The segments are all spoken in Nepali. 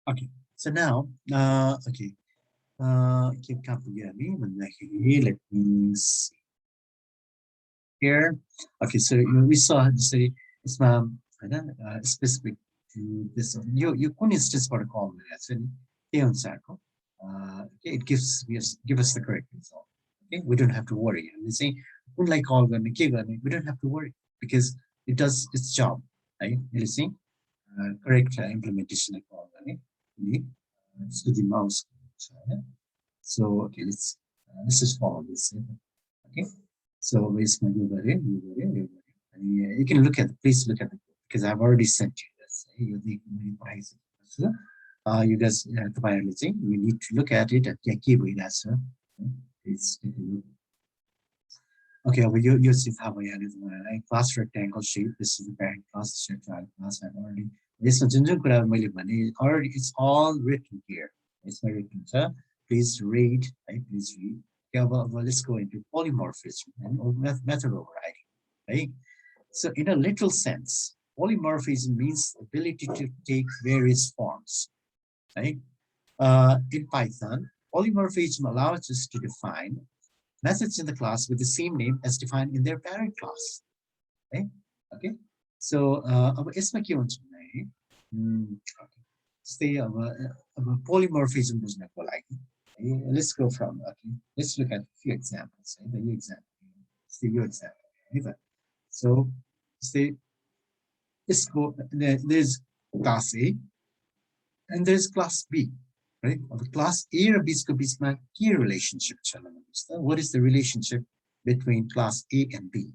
Okay, so now, okay, keep me. Let me see here. Okay, so we saw the say it's specific to this. You couldn't instance for a call that's in Aeon Circle. Okay, it give us the correct result. Okay, we don't have to worry. And they say, unlike call when we don't have to worry because it does its job. Right? You see, correct implementation of call to the mouse. So okay, let's just follow this. Okay, so where's my and you can look at please look at the code because I've already sent you this. So, you guys we need to look at it at the keyboard as well. Please take a look. Okay, well, you see how I added my class rectangle shape. This is the parent class, the child class. I've already this one already it's all written here. It's my written, sir. Please read, right? Please read. Okay, well, let's go into polymorphism and method overriding, right? So, in a literal sense, polymorphism means ability to take various forms, right? In Python, polymorphism allows us to define methods in the class with the same name as defined in their parent class. Okay, okay. So, इसमें क्या होता है? Stay polymorphism बुझनको लागि. Let's go from okay. Let's look at a few examples. The example. See your example. So, say there's class A and there's class B. Right? Of class A or B key relationship. What is the relationship between class A and B?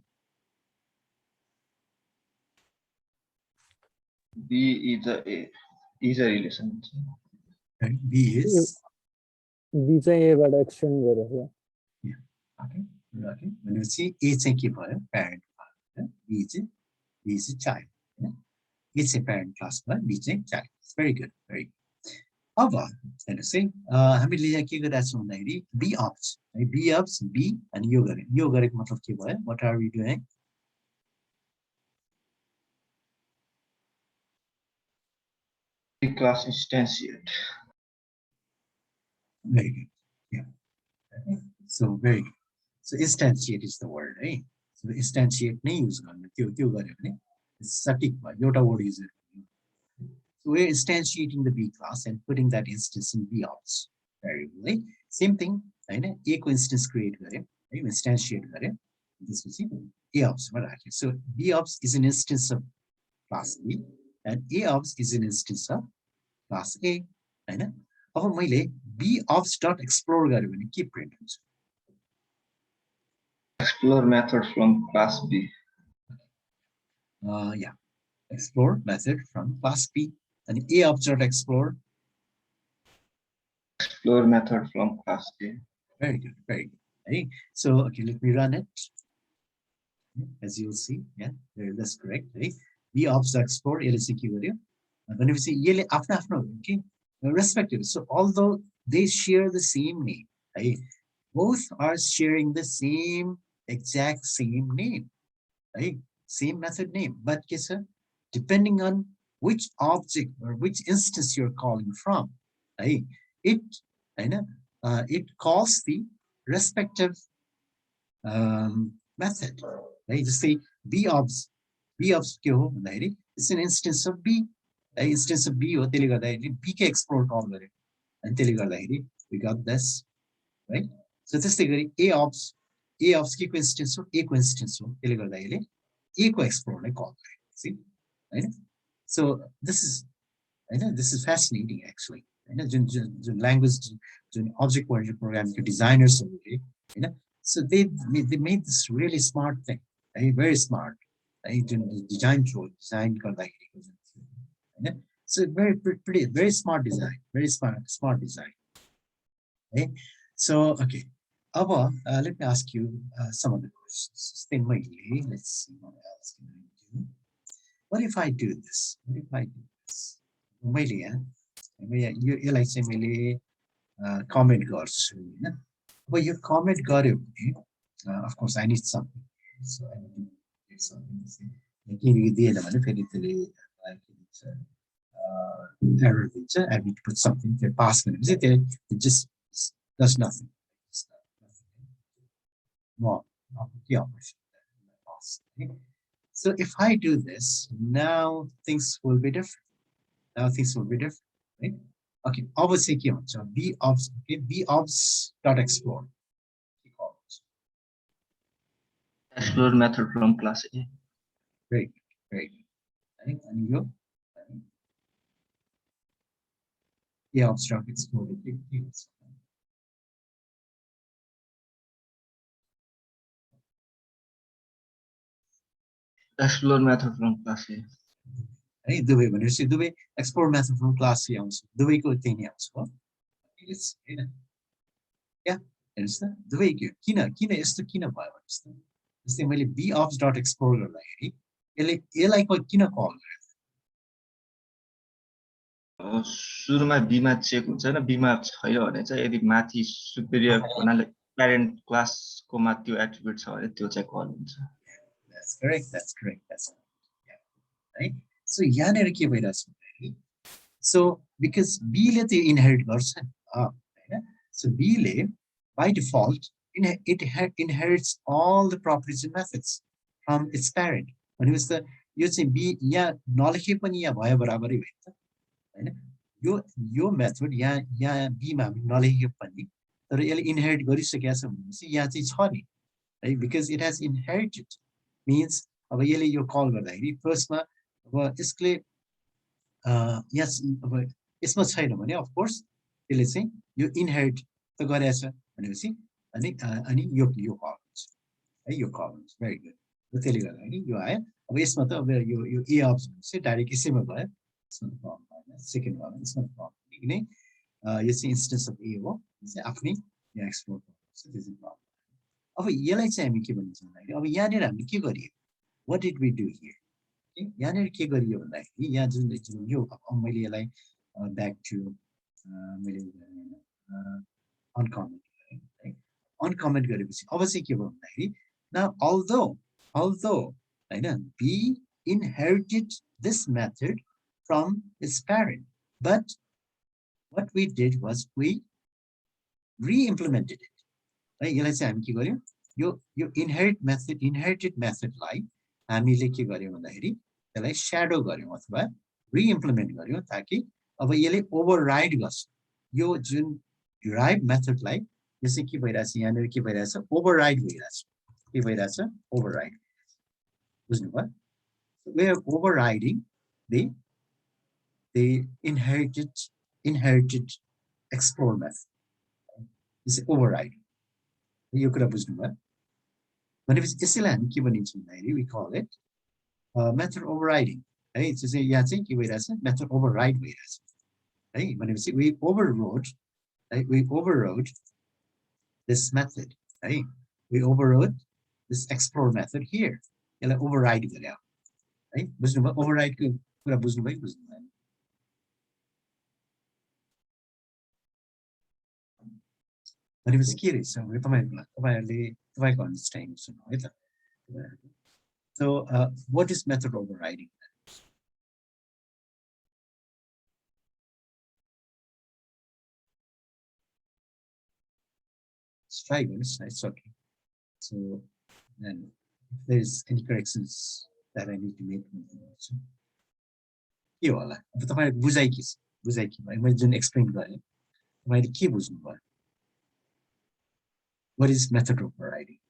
B is a relation. Right? B is B A but extend here. Yeah. Okay. Okay. When you see A is a parent, B is a child. It's a parent class, but B is a child. It's very good. Very good. अब हेर्नु चाहिँ हामीले यहाँ के गरिरहेछौँ भन्दाखेरि बी अप्स है बी अप्स बी अनि यो गरेको मतलब के भयो what are we doing Class instantiate. Very good. Yeah. Okay. So very good. So instantiate is the word, right? So the instantiate नै युज गर्नु त्यो गर्यो भने सटिक भयो एउटा वर्ड युज गर्नु. So we're instantiating the B class and putting that instance in B ops variable. Right? Same thing, right? A को instance create गरें, right? Instantiate गरें. This will see A ops. So B ops is an instance of class B, and A ops is an instance of class A. Right? अब मैले B ops dot explore गरें भने के print हुन्छ? Explore method from class B. Yeah, explore method from class B. And A ops dot explore. Explore method from class A. Very good, very good. Right? So okay, let me run it. As you'll see, yeah, that's correct. Right? B ops explore LSC value. When we say yele after okay, respective. So although they share the same name, right? Both are sharing the same exact same name, right? Same method name, but depending on which object or which instance you're calling from, right? It calls the respective method. Right? Just say B ops it's an instance of B. Instance of B B के explore call and we got this, right? So this thing A ops Ki instance हो A instance हो A को explore call. See, right? So this is fascinating actually. The language, the object-oriented programming designers, so they made this really smart thing, very smart. Design so very smart design, very smart design. Okay, so okay, let me ask you some of the questions. Let's see what else can I do. What if I do this? What if I do this? You like say comment girls. But you comment got it. Of course, I need something. So I need to get something. Give you the element. error feature. I need to put something there. Pass it just does nothing. No, the operation. So if I do this, now things will be different. Now things will be different, right? Okay, obviously, b obs, okay, b obs dot explore. Explore method from class A. Great, great. And you, yeah, obs dot explore. Explore method from class A. है दुवै भनेपछि दुवै explore method from class C आउँछ दुवैको त्यही नै आउँछ हो हैन या हेर्नुस् त दुवै किन यस्तो किन भयो भन्नुस् त जस्तै मैले बी अफ्स डट एक्सप्लोर गर्दाखेरि यसलाई किन कल गरेँ सुरुमा बीमा चेक हुन्छ हैन बीमा छैन भने चाहिँ यदि माथि सुपेरियर भन्नाले प्यारेन्ट क्लासको मा त्यो एट्रिब्युट छ भने त्यो चाहिँ कल हुन्छ that's correct right so यहाँनेर के भइराछ भन्दाखेरि so because b ले त्यो इनहेरिट गर्छ हैन so b ले by default it inherits all the properties and methods from its parent भनेपछि त यो चाहिँ b यहाँ नलेखे पनि यहाँ भयो बराबरै हो त हैन यो मेथड यहाँ b मा नलेखे पनि तर यसले इनहेरिट गरिसकेको छ भनेपछि यहाँ चाहिँ छ नि है because it has inherited means अब यसले यो कल गर्दाखेरि फर्स्टमा अब यसले यस अब यसमा छैन भने अफ कोर्स यसले चाहिँ यो इनहेरिट त गरेछ भनेपछि अनि यो कल हुन्छ है यो कल हुन्छ भेरी गुड र त्यसले गर्दाखेरि यो आयो अब यसमा त अब यो ए अप्स भनेपछि डाइरेक्ट यसैमा भयो यसमा प्रब्लम भएन सेकेन्ड वाला यसमा प्रब्लम किन यो चाहिँ इन्स्टेन्स अफ ए हो चाहिँ आफ्नै यहाँ एक्सप्लोर गर्नुपर्छ त्यो चाहिँ प्रब्लम अब यसलाई चाहिँ हामी के भन्छौँ भन्दाखेरि अब यहाँनिर हामीले के गरियो what did we do here यहाँनिर के गरियो भन्दाखेरि यहाँ जुन यो मैले यसलाई ब्याक टु मैले अनकमेन्ट गरेपछि अब चाहिँ के भयो भन्दाखेरि now although हैन b inherited this method from its parent but what we did was we re-implemented it है यसलाई चाहिँ हामी के गर्यौं यो inherited method लाई हामीले के गर्यौं भन्दाखेरि त्यसलाई स्याडो गर्यौं अथवा रि-इम्प्लिमेन्ट गर्यौं ताकि अब यसले ओभरराइड गर्छ यो जुन डिराइभ मेथडलाई यो चाहिँ के भइराछ यहाँनिर के भइराछ ओभरराइड भइराछ के भइराछ ओभरराइड बुझ्नुभयो we are overriding the inherited explore method this is override यो कुरा बुझ्नुभयो भनेपछि यसैलाई हामी के भनिन्छौँ भन्दाखेरि we call it method overriding है चाहिँ यहाँ चाहिँ के भइराछ method override भइराछ है भनेपछि we overrode this method है we overrode this explore method here यसलाई override गर्यो है बुझ्नुभयो override को कुरा बुझ्नुभयो बुझ्नुभयो भनेपछि के रहेछ तपाईहरुको अन्डरस्ट्यान्डिङ सुन्नु है त so what is method overriding let's try this it's okay so then if there's any corrections that I need to make के होला अब तपाईहरु बुझाइ के छ बुझाइ के भयो मैले जुन एक्सप्लेन गरे तपाईले के बुझ्नु भयो what is method overriding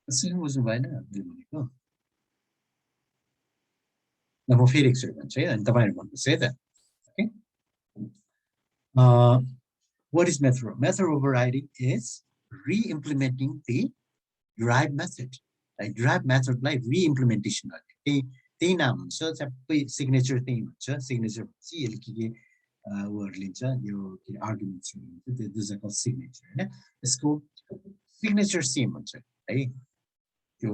यसरी बुझ्नु भएन मैले भनेको ल म फेरि एकचोटि भन्छु है अनि तपाईहरु भन्नुस् है त okay what is method overriding is re-implementing the derived method derived method like re-implementation त्यही नाम हुन्छ सबै सिग्नेचर त्यही हुन्छ सिग्नेचर चाहिँ यसले के वर्ड लिन्छ यो के आर्गुमेन्ट्स हुन्छ त्यो दुईजनाको सिग्नेचर हैन यसको सिग्नेचर सेम हुन्छ है त्यो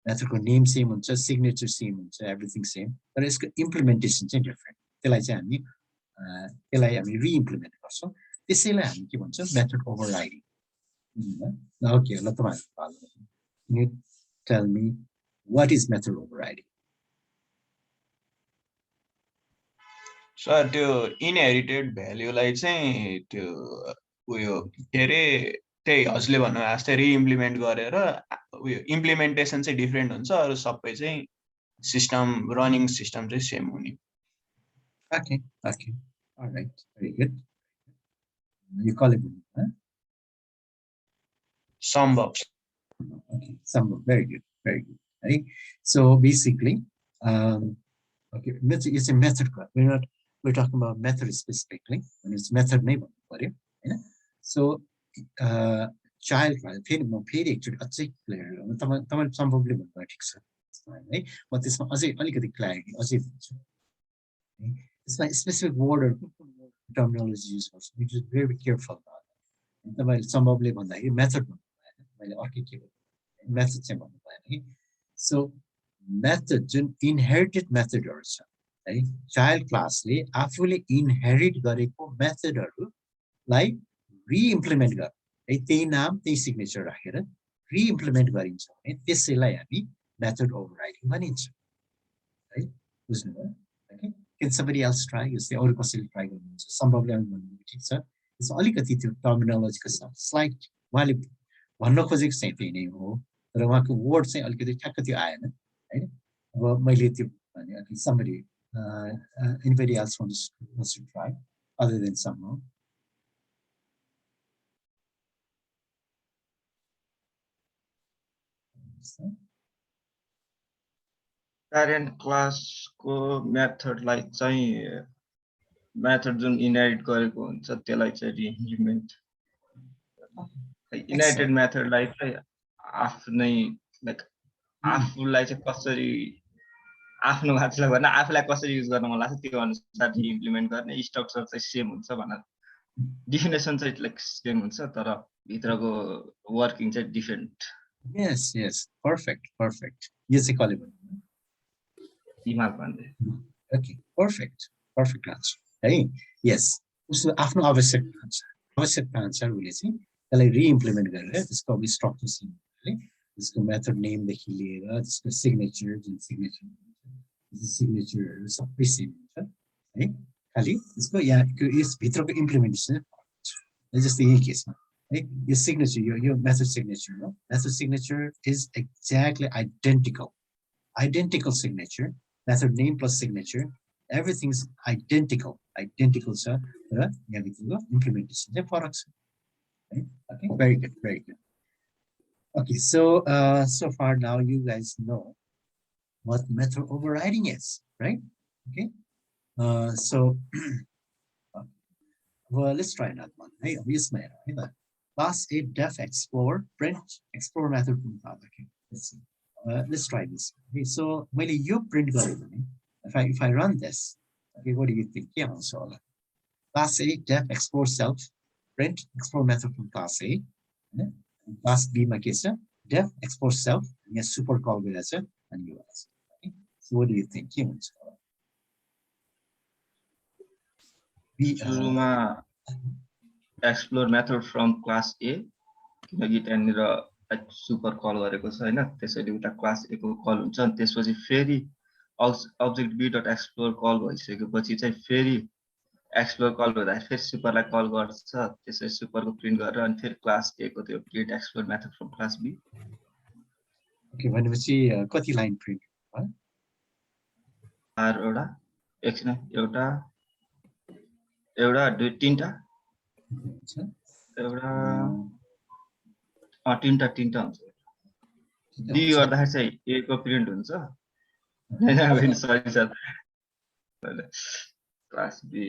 मेथडको नेम सेम हुन्छ सिग्नेचर सेम हुन्छ एभ्रीथिङ सेम तर यसको इम्प्लिमेन्टेसन चाहिँ डिफरेन्ट त्यसलाई हामी रि-इम्प्लिमेन्ट गर्छौं त्यसैलाई हामी के भन्छौं मेथड ओभरराइडिङ ओके ल तपाईहरु you tell me What is method overriding? Sir त्यो इनहेरिटेड भ्याल्युलाई चाहिँ त्यो उयो के अरे त्यही हजुरले भन्नु भएको जस्तै रिइम्प्लिमेन्ट गरेर उयो इम्प्लिमेन्टेसन चाहिँ डिफ्रेन्ट हुन्छ अरू सबै चाहिँ सिस्टम रनिङ सिस्टम चाहिँ सेम हुने Okay, okay. All right, very good. You call it, huh? सम्भव Okay, some very good, very good. Right. So basically, okay, it's a method. We're talking about method specifically, and it's method name. So, child actually clear. Some problem right? But this one, clarity, it's like specific word or terminology used. We just very careful about it. Some problem on that method. Method so method inherited method child class fully inherit method like re-implement signature re-implement method overriding right? Okay. Can somebody else try? You say, oh, try some problem it's only terminology slight while भन्नु खोजेको चाहिँ त्यही नै हो तर उहाँको वर्ड चाहिँ अलिकति ठ्याक्क त्यो आएन हैन अब मैले त्यो भने somebody anybody else wants to try other than someone parent class को मेथडलाई चाहिँ मेथड जुन इनहेरिट गरेको हुन्छ त्यसलाई चाहिँ रिइम्प्लिमेन्ट इनहेरिटेड मेथडलाई चाहिँ आफ्नै लाइक आफुलाई चाहिँ कसरी आफ्नो भाषालाई भन्न आफुलाई कसरी युज गर्न मन लाग्छ त्यो अनुसार इम्प्लिमेन्ट गर्ने स्ट्रक्चर चाहिँ सेम हुन्छ भनेर डेफिनेसन चाहिँ लाइक सेम हुन्छ तर भित्रको वर्किङ चाहिँ डिफरेन्ट yes perfect यो चाहिँ कले भन्नु दिमाग भन्दै okay perfect answer है yes उसको आफ्नो आवश्यकता अनुसार उसले चाहिँ त्यसलाई रिइम्प्लिमेन्ट गरेर त्यसको अब स्ट्रक्चर सिम है त्यसको मेथड नेम देखि लिएर त्यसको सिग्नेचर जुन सिग्नेचरहरु सबै सेम हुन्छ है खाली त्यसको यहाँको यस भित्रको इम्प्लिमेन्टेसन जस्तै यही केसमा है यो सिग्नेचर यो मेथड सिग्नेचर हो method signature is exactly identical signature method name plus signature everything is identical छ र यहाँ भित्रको इम्प्लिमेन्टेसन चाहिँ फरक छ okay very good okay so far now you guys know what method overriding is right okay so well let's try another one hey obvious matter class A def explore print explore method okay let's see let's try this okay so when you print if I run this okay what do you think yeah so class A def explore self print explore method from class A class B ma ke cha def explore self यहाँ super call गरेछ and you okay so what do you think के हुन्छ सुरुमा एक्सप्लोर मेथड फ्रम क्लास ए किनकि त्यहाँनिर सुपर कल गरेको छ हैन त्यसैले उता क्लास ए को कल हुन्छ अनि त्यसपछि फेरि object B dot explore call भइसकेपछि चाहिँ फेरि एक्सप्लोर कल गर्दा फेरि सुपरलाई कल गर्छ त्यसै सुपरको प्रिन्ट गरेर अनि फेरि क्लास ए को त्यो print explore method from class B okay भनेपछि कति लाइन प्रिन्ट भयो एउटा एकछिन एउटा दुई तीनटा एउटा तीनटा हुन्छ बी गर्दाखेरि चाहिँ ए को प्रिन्ट हुन्छ हैन सरी सर क्लास बी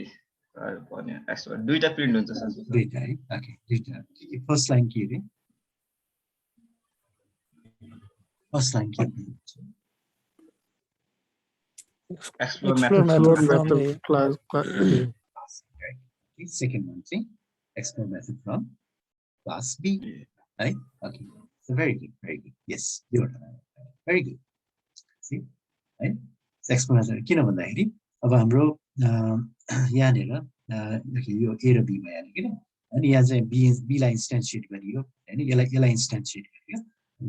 भने एक्सप्लोर दुईटा प्रिन्ट हुन्छ सर दुईटा है ओके दुईटा फर्स्ट लाइन के रे फर्स्ट लाइन के explore method method from class okay second one see explore method from class B right okay so very good yes very good see right explore method किन भन्दाखेरि अब हाम्रो यहाँनिर यो A र B मा यानि किन अनि यहाँ चाहिँ B लाई इन्स्टेन्सिएट गरियो हैन यसलाई इन्स्टेन्सिएट गरियो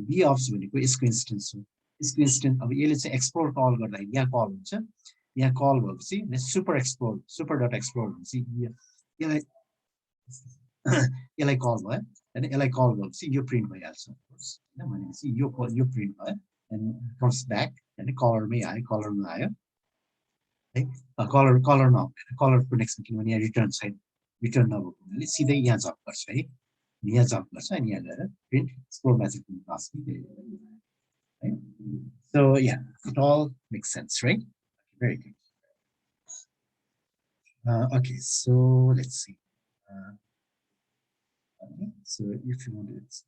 B अफ भनेको यसको इन्स्टेन्स हो यसको इन्स्टेन्ट अब यसले चाहिँ एक्सप्लोर कल गर्दा यहाँ कल हुन्छ यहाँ कल भएपछि super explore super dot explore भएपछि यसलाई यसलाई कल भयो हैन यसलाई कल भएपछि यो प्रिन्ट भइहाल्छ हैन भनेपछि यो प्रिन्ट भयो एन्ड कम्स ब्याक हैन कलरमै आयो कलरमा आयो है कलरमा आउँदैन कलरको नेक्स्टमा किनभने यहाँ रिटर्न छैन रिटर्न नभएको हुनाले सिधै यहाँ जम्प गर्छ है यहाँ जम्प गर्छ अनि यहाँ गएर print explore magic class right? So yeah, it all makes sense, right? Very good. Okay, so let's see. Okay, so if you want to,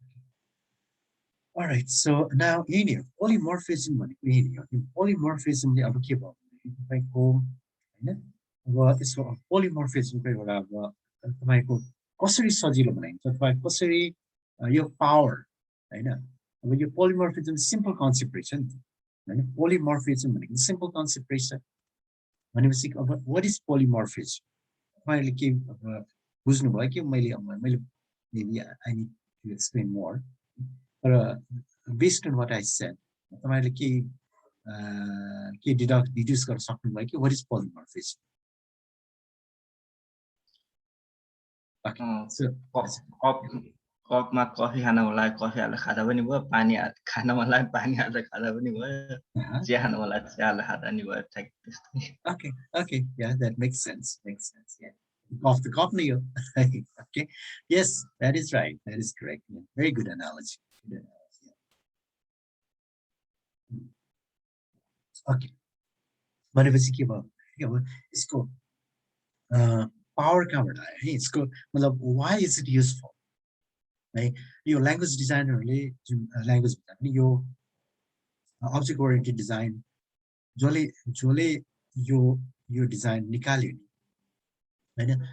all right. So now in here, polymorphism, polymorphism the other key about like what is polymorphism? Like कसरी सजिलो बनाइन्छ अथवा कसरी यो पावर हैन अब यो पोलिमर्फिजम सिम्पल कन्सेप्ट रहेछ नि हैन पोलिमर्फिजम भनेको सिम्पल कन्सेप्ट रहेछ भनेपछि अब व्हाट इज पोलिमर्फिजम मैले के अब बुझ्नु भयो कि मैले maybe I need to explain more तर based on what I said तपाईले के डिड्युस गर्न सक्नु भयो कि व्हाट इज पोलिमर्फिजम कपमा कफी खान मन लाग्यो कफी हालेर खाँदा पनि भयो पानी खान मन लाग्यो पानी हालेर खाँदा पनि भयो चिया खान मन लाग्यो चिया हालेर खाँदा पनि भयो ठ्याक त्यस्तै okay yeah that makes sense yeah off the cup Leo okay yes that is right that is correct yeah. Very good analogy yeah. Okay भनेपछि के भयो यसको पावर कहाँबाट आयो है यसको मतलब why is it useful है यो ल्याङ्ग्वेज डिजाइनरहरूले जुन ल्याङ्ग्वेज भन्दा पनि यो अब्जेक्ट ओरिएन्टेड डिजाइन जसले यो डिजाइन निकाल्यो नि हैन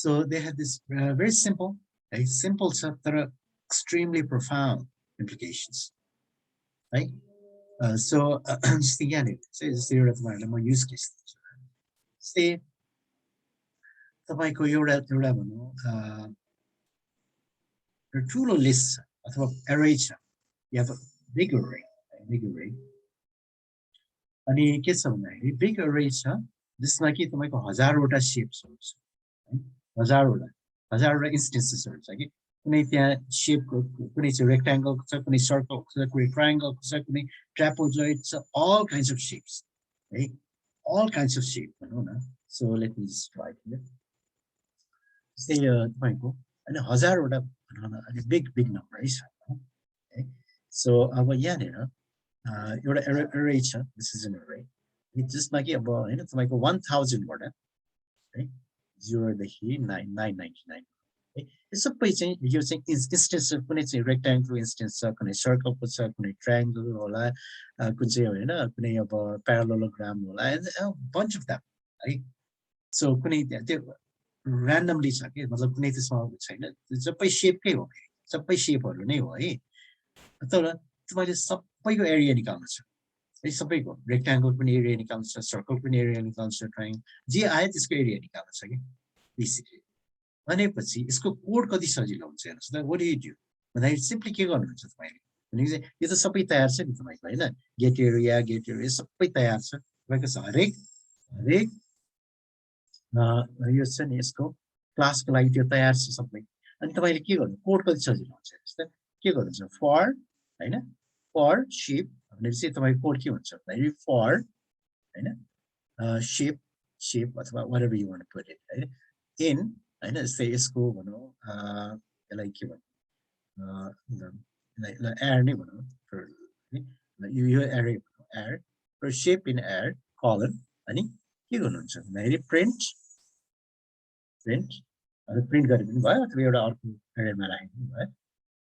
so they have this very simple है सिम्पल छ तर एक्सट्रिमली प्रोफाउन्ड इम्प्लिकेसन्स है सो जस्तै यहाँनिर चाहिँ जस्तै एउटा तपाईँहरूलाई म युज केस दिन्छु जस्तै तपाईँको एउटा भनौँ ठुलो लिस्ट अथवा एरे छ या बिग एरे अनि के छ भन्दाखेरि बिग एरे छ जसमा कि तपाईँको हजारवटा सेप्सहरू छ है हजारवटा इन्स्टेन्सेसहरू छ कि कुनै त्यहाँ सेपको कुनै चाहिँ रेक्ट्याङ्गलको छ कुनै सर्कलको छ कुनै ट्रायङ्गलको छ कुनै ट्रापोजोइड छ अल काइन्ड्स अफ सेप्स है अल काइन्ड्स अफ सेप भनौँ न so let me just try जस्तै तपाईँको होइन हजारवटा बिग नम्बर है सो अब यहाँनिर एउटा एरे छ दिस इज एन एरे जसमा कि अब होइन तपाईँको 1000बाट है 0देखि 999 है यो सबै चाहिँ यो चाहिँ इन्स्टेन्स कुनै चाहिँ रेक्ट्याङ्गल इन्स्टेन्स छ कुनै सर्कलको छ कुनै ट्रायङ्गल होला कुन चाहिँ होइन कुनै अब प्यारालोग्राम होला बन्च अफ द्याट है सो कुनै त्यो ऱ्यान्डमली छ कि मतलब कुनै त्यसमा छैन सबै सेपकै हो सबै सेपहरू नै हो है तर तपाईँले सबैको एरिया निकाल्नु छ है सबैको रेक्ट्याङ्गल पनि एरिया निकाल्नु छ सर्कल पनि एरिया निकाल्नु छ ट्रायङ्गल जे आयो त्यसको एरिया निकाल्नु छ कि बेसिकली भनेपछि यसको कोड कति सजिलो हुन्छ हेर्नुहोस् त व्हाट डु यु डु भन्दाखेरि सिम्पली के गर्नुहुन्छ तपाईँले भनेको चाहिँ यो त सबै तयार छ नि तपाईँको होइन गेट एरिया सबै तयार छ तपाईँको हरेक यो छ नि यसको क्लासको लागि त्यो तयार छ सबै अनि तपाईँले के गर्नु कोड कति सजिलो हुन्छ हेर्नुहोस् त के गर्नुहुन्छ फर होइन फर सेप भनेपछि तपाईँको कोड के हुन्छ भन्दाखेरि फर होइन सेप अथवा whatever you want to put it होइन इन होइन जस्तै यसको भनौँ यसलाई के भन्नु एयर नै भनौँ यो एरे भनौँ एयर र सेप इन एयर कलन अनि के गर्नुहुन्छ भन्दाखेरि प्रिन्ट गरे पनि भयो अथवा एउटा अर्को एरेमा राखे पनि भयो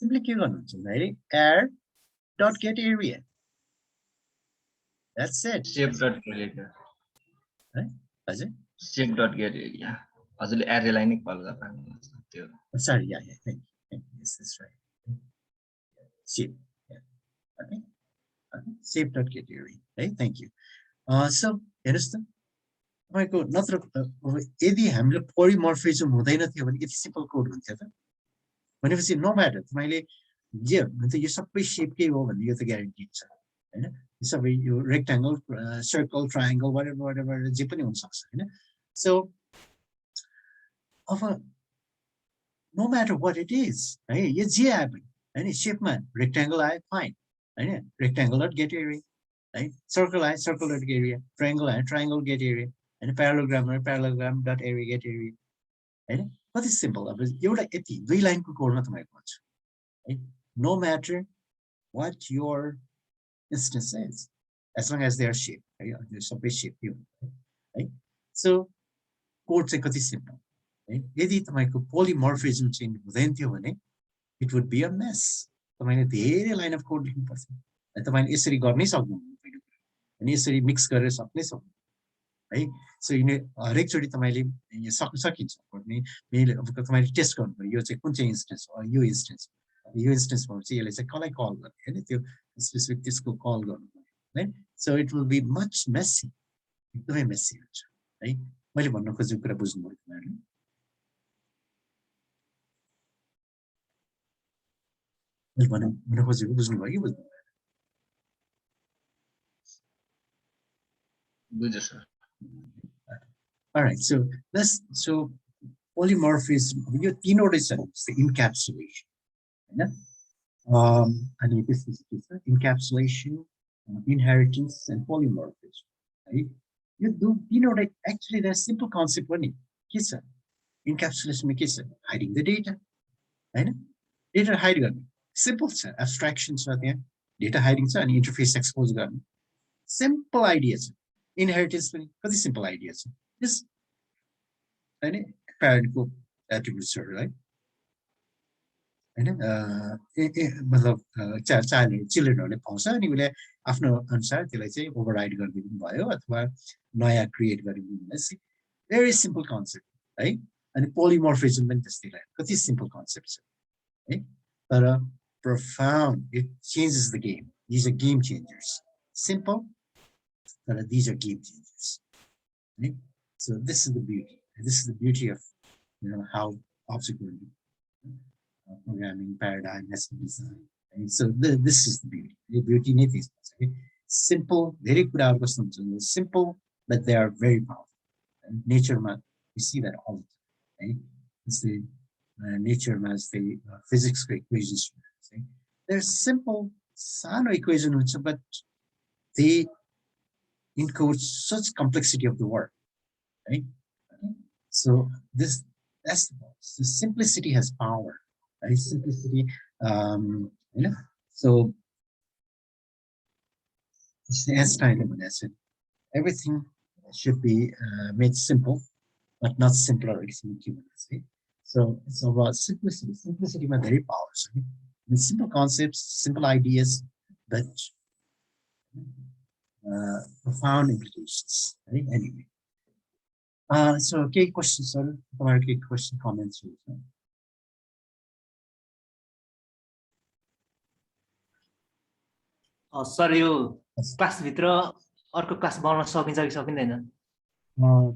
सिम्पली के गर्नुहुन्छ भन्दाखेरि air dot get area that's it है हजुर सेप डट गेट एरिया हजुरले एरेलाई नै कल गर्नुहुन्छ त्यो sorry yeah thank you yes that's right shape okay shape.get area hey thank you so हेर्नुस् त तपाईको नत्र यदि हामीले पोलिमर्फिजम हुँदैन थियो भने यति सिम्पल कोड हुन्थ्यो त भनेपछि नो म्याटर तपाईले जे हुन्छ यो सबै सेपकै हो भन्ने यो त ग्यारेन्टी छ हैन सबै यो रेक्टेंगल सर्कल ट्रायंगल whatever जे पनि हुन सक्छ हैन so of a no matter what it is है यो जे आए पनि हैन शेपमा रेक्टेंगल आए फाइन हैन रेक्टेंगल डट गेट एरिया है सर्कल आए circle dot get area triangle आए ट्रायंगल गेट एरिया हैन parallelogram dot area get area हैन कति सिम्पल अब एउटा यति दुई लाइनको कोडमा तपाईको हुन्छ है no matter what your instance is as long as they are shape है there's some shape here है so code चाहिँ कति सिम्पल है यदि तपाईको पोलिमर्फिजम चाहिँ हुँदैन थियो भने it would be a mess तपाईले धेरै लाइन अफ कोड लेख्नु पर्छ तपाईले यसरी गर्नै सक्नुहुन्न अनि यसरी मिक्स गरेर सक्नै सक्नु है सो यिनी हरेक चोटी तपाईले यो सक्न सकिन्छ भने मैले अब तपाईले टेस्ट गर्नु यो चाहिँ कुन चाहिँ इन्स्टेन्स हो यो इन्स्टेन्समा चाहिँ यसले चाहिँ कसलाई कल गर्ने हैन त्यो स्पेसिफिक त्यसको कल गर्नु है so it will be much messy एकदमै मेसी हुन्छ है मैले भन्न खोजेको कुरा बुझ्नुभयो तपाईहरुले मैले भन्न खोजेको बुझ्नुभयो कि बुझ्नुभयो बुझ्यो sir all right so polymorphism यो तीनवटै छ encapsulation हैन अनि त्यसपछि के छ encapsulation inheritance and polymorphism है यो तीनवटै actually the simple concept पनि के छ encapsulation मा के छ hiding the data हैन data hide गर्ने simple छ abstraction छ त्यहाँ data hiding छ अनि interface expose गर्ने simple idea छ inheritance पनि कति simple idea छ this हैन parent को attributes है हैन मतलब चिल्ड्रेनहरुले पाउँछ अनि उले आफ्नो अनुसार त्यसलाई चाहिँ ओभरराइड गरिदिनु भयो अथवा नयाँ क्रिएट गरिदिनु भयो भेरी सिम्पल कन्सेप्ट है अनि पोलिमर्फिजम पनि त्यस्तै लाग्यो कति सिम्पल कन्सेप्ट छ है तर profound it changes the game these are game changers simple but these are game changers right? So this is the beauty of how object programming paradigm has been designed and so this is the beauty is simple very good algorithms simple but they are very powerful and nature we see that all the time right? It's the nature has the physics equations they're simple sano equation but they encode such complexity of the work right so that's the simplicity has power right simplicity so it's the Einstein said everything should be made simple but not simpler right? So it's about simplicity has very power right? Simple concepts, simple ideas, but profound implications. Right? Anyway, so okay, questions, sir. Okay, question, comments. Sir यो क्लास भित्र अर्को क्लास बनाउन सकिन्छ कि सकिँदैन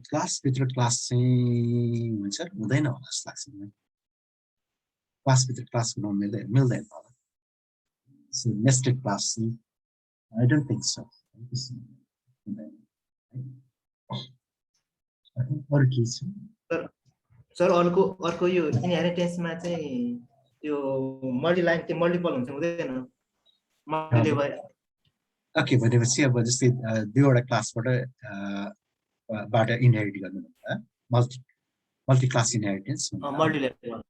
क्लास भित्र क्लास चाहिँ हुन्छ हुँदैन होला जस्तो लाग्छ मलाई क्लास भित्र क्लास बनाउन मिल्दैन होला so nested class I don't think so sir अर्को यो इनहेरिटेन्समा चाहिँ त्यो मल्टी लाइन त्यो मल्टिपल हुन्छ हुँदैन मल्टी लेभल ओके भनेपछि अब जस्तै दुईवटा क्लासबाट इनहेरिट गर्नु multi class inheritance multi level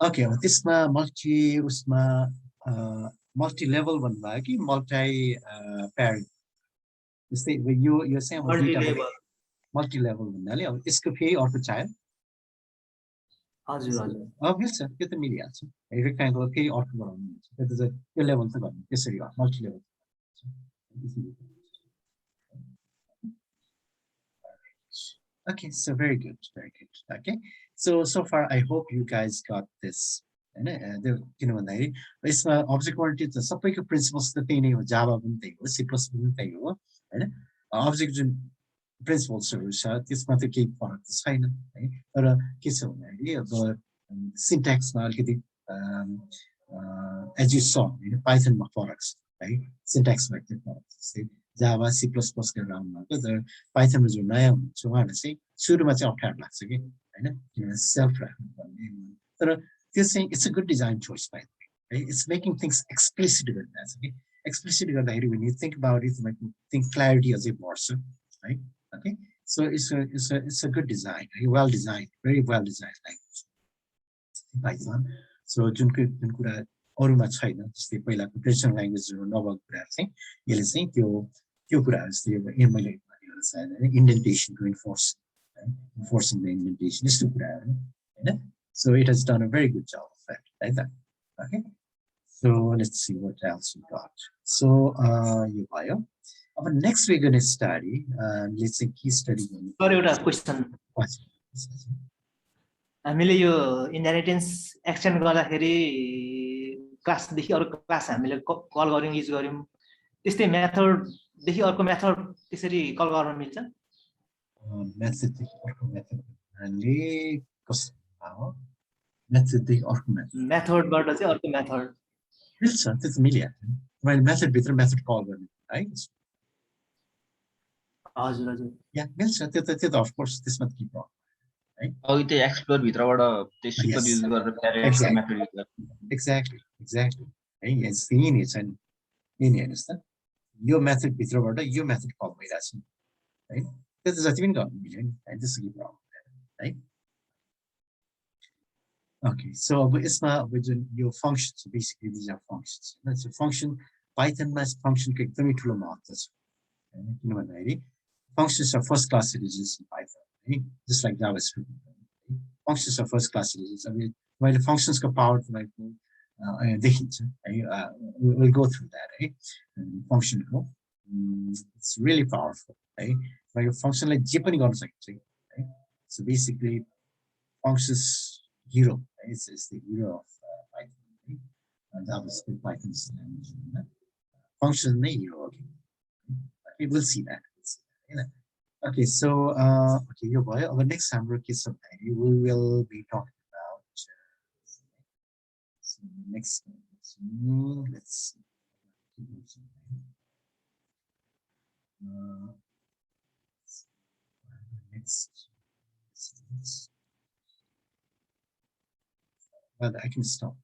okay अब त्यसमा मल्टी लेभल भन्नुभयो कि मल्टी प्यारेन्ट जस्तै यो चाहिँ अब मल्टी लेभल भन्नाले अब यसको फेरि अर्को चाइल्ड हजुर मिल्छ त्यो त मिलिहाल्छ रेक्टेंगल फेरि अर्को बनाउनु हुन्छ त्यो त त्यो लेभल त गर्नु त्यसरी multi level Okay, so very good. Okay, so far I hope you guys got this. And you know, it's my object oriented. The सबैको principles त त्यही नै हो Java पनि त्यही हो C++ पनि त्यही हो हैन object principles छ त्यसमा त केही फरक छैन है तर के छ भन्दाखेरि अब syntax मा अलिकति as you saw Python मा फरक छ है सिन्ट्याक्स भएको जस्तै जावा सी प्लस प्लस गरेर आउनु भएको तर पाइथनमा जो नयाँ हुन्छ उहाँहरूलाई चाहिँ सुरुमा चाहिँ अप्ठ्यारो लाग्छ कि होइन किनभने सेल्फ राख्नुपर्ने तर त्यो चाहिँ it's a good design choice by है इट्स मेकिङ थिङ्स एक्सप्लिसिट गरिरहेको छ कि एक्सप्लिसिट गर्दाखेरि when you think about it like think clarity अझै बढ्छ है okay so it's a good design well designed very well designed language Python so जुन कुरा अरूमा छैन जस्तै पहिलाको ट्रेडिसनल ल्याङ्ग्वेजहरू नभएको कुराहरू चाहिँ यसले चाहिँ त्यो कुराहरू जस्तै मैले भनेको इन्डेन्टेसनको enforcing the indentation यस्तो कुराहरू होइन so it has done a very good job of that right that okay so let's see what else we got so यो भयो अब next we're going to study let's say key study sir एउटा क्वेशन हामीले यो इनहेरिटेन्स एक्सटेन्ड गर्दाखेरि क्लासदेखि अरु क्लास हामीले कल गर्यौं युज गर्यौं त्यस्तै मेथडदेखि अर्को मेथड त्यसरी कल गर्न मिल्छ मेथडदेखि अर्को मेथड हामीले कस्तो मेथडदेखि अर्को मेथडबाट चाहिँ अर्को मेथड मिल्छ त्यो त मिलिहाल्छ मैले मेथड भित्र मेथड कल गर्ने है हजुर हजुर या मिल्छ त्यो त अफ कोर्स त्यसमा के प्रब्लम है अघि त्यो एक्सप्लोर भित्रबाट त्यो सुपर युज गरेर प्यारेन्ट्स मेथड युज गर्नु एक्ज्याक्टली है यस यही छ नि हेर्नुस् त यो मेथड भित्रबाट यो मेथड कल भइरहेछ है त्यो त जति पनि गर्नु मिल्यो नि है त्यसको के प्रब्लम है Okay, so इसमा अब जुन यो functions basically these are functions. That's a function Python मा function को एकदमै ठुलो महत्त्व छ हैन किन भन्दाखेरि functions are first class citizens in Python है just like JavaScript. Functions are first class citizens. I mean मैले functions को power तपाईँको देखिन्छ है we'll go through that है function को it's really powerful है यो function लाई जे पनि गर्न सकिन्छ है so basically functions hero is the hero of Python and JavaScript Python's language function the hero okay we'll see that okay so okay your boy our next sample case of we will be talking about so next let's see next well, I can stop.